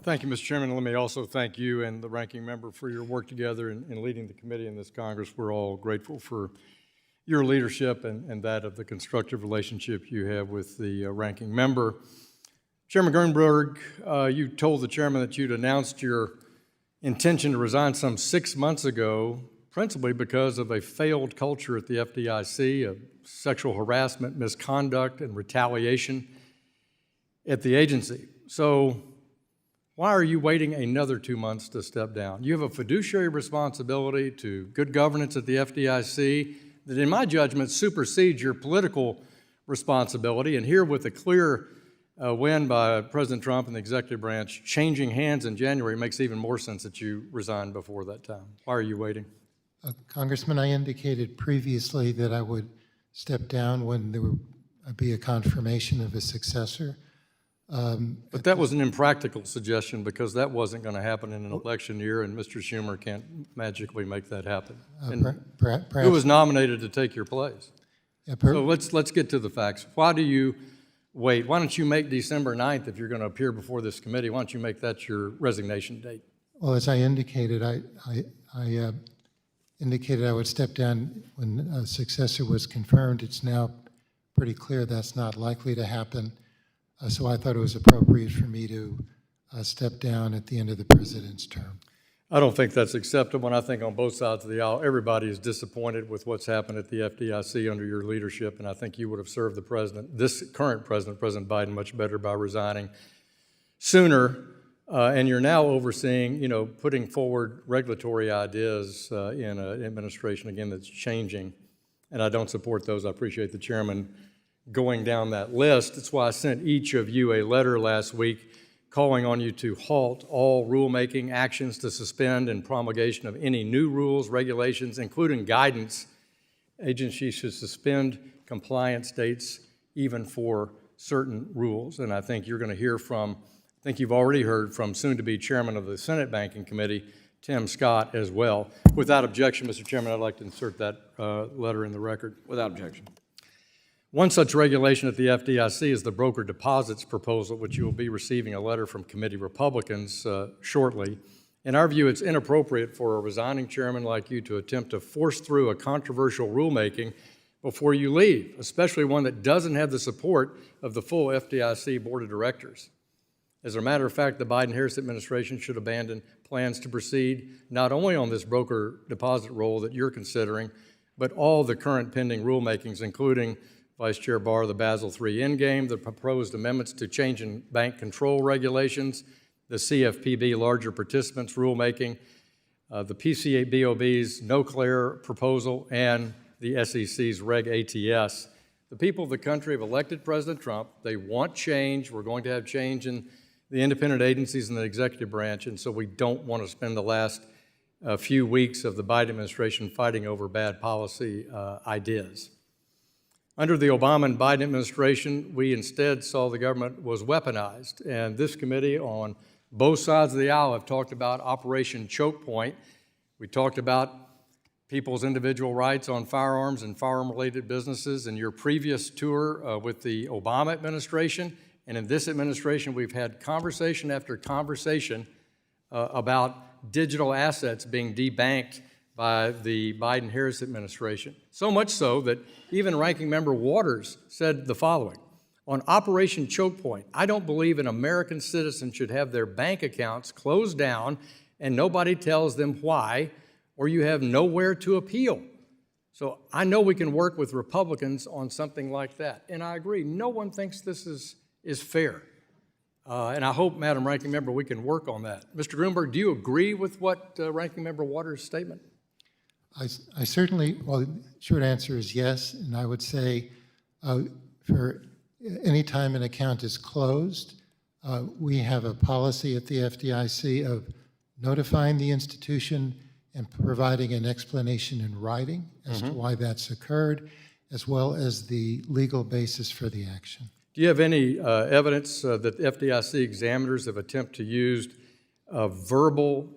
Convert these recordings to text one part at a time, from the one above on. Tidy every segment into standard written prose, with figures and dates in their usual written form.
Thank you, Mr. Chairman. Let me also thank you and the ranking member for your work together in leading the committee in this Congress. We're all grateful for your leadership and that of the constructive relationship you have with the ranking member. Chairman Gruenberg, you told the chairman that you'd announced your intention to resign some 6 months ago, principally because of a failed culture at the FDIC of sexual harassment, misconduct, and retaliation at the agency. So why are you waiting another 2 months to step down? You have a fiduciary responsibility to good governance at the FDIC that, in my judgment, supersedes your political responsibility. And here, with a clear win by President Trump and the executive branch changing hands in January, it makes even more sense that you resign before that time. Why are you waiting? Congressman, I indicated previously that I would step down when there would be a confirmation of a successor. But that was an impractical suggestion because that wasn't going to happen in an election year, and Mr. Schumer can't magically make that happen. Who was nominated to take your place? Yeah, so let's get to the facts. Why do you wait? Why don't you make December 9th, if you're going to appear before this committee, why don't you make that your resignation date? Well, as I indicated, I indicated I would step down when a successor was confirmed. It's now pretty clear that's not likely to happen. So I thought it was appropriate for me to step down at the end of the president's term. I don't think that's acceptable, and I think on both sides of the aisle, everybody is disappointed with what's happened at the FDIC under your leadership, and I think you would have served the president, this current president, President Biden, much better by resigning sooner. And you're now overseeing, putting forward regulatory ideas in an administration, again, that's changing, and I don't support those. I appreciate the chairman going down that list. That's why I sent each of you a letter last week calling on you to halt all rulemaking actions to suspend and promulgation of any new rules, regulations, including guidance. Agencies should suspend compliance dates even for certain rules. And I think you're going to hear from, I think you've already heard from soon-to-be chairman of the Senate Banking Committee, Tim Scott, as well. Without objection, Mr. Chairman, I'd like to insert that letter in the record. Without objection. One such regulation at the FDIC is the broker deposits proposal, which you will be receiving a letter from committee Republicans shortly. In our view, it's inappropriate for a resigning chairman like you to attempt to force through a controversial rulemaking before you leave, especially one that doesn't have the support of the full FDIC Board of Directors. As a matter of fact, the Biden-Harris administration should abandon plans to proceed not only on this broker deposit rule that you're considering, but all the current pending rulemakings, including Vice Chair Barr, the Basel III endgame, the proposed amendments to changing bank control regulations, the CFPB larger participants rulemaking, the PCA-BOB's no-clear proposal, and the SEC's Reg ATS. The people of the country have elected President Trump. They want change. We're going to have change in the independent agencies and the executive branch, and so we don't want to spend the last few weeks of the Biden administration fighting over bad policy ideas. Under the Obama and Biden administration, we instead saw the government was weaponized, and this committee on both sides of the aisle have talked about Operation Choke Point. We talked about people's individual rights on firearms and firearm-related businesses in your previous tour with the Obama administration, and in this administration, we've had conversation after conversation about digital assets being debanked by the Biden-Harris administration. So much so that even Ranking Member Waters said the following: on Operation Choke Point, I don't believe an American citizen should have their bank accounts closed down and nobody tells them why, or you have nowhere to appeal. So I know we can work with Republicans on something like that, and I agree, no one thinks this is fair. And I hope, Madam Ranking Member, we can work on that. Mr. Gruenberg, do you agree with what Ranking Member Waters' statement? I certainly, well, the short answer is yes, and I would say for any time an account is closed, we have a policy at the FDIC of notifying the institution and providing an explanation in writing as to why that's occurred, as well as the legal basis for the action. Do you have any evidence that FDIC examiners have attempted to use verbal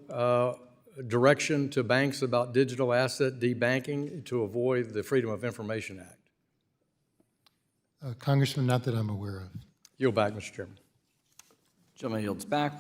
direction to banks about digital asset debanking to avoid the Freedom of Information Act? Congressman, not that I'm aware of. Yield back, Mr. Chairman. Gentleman yields back.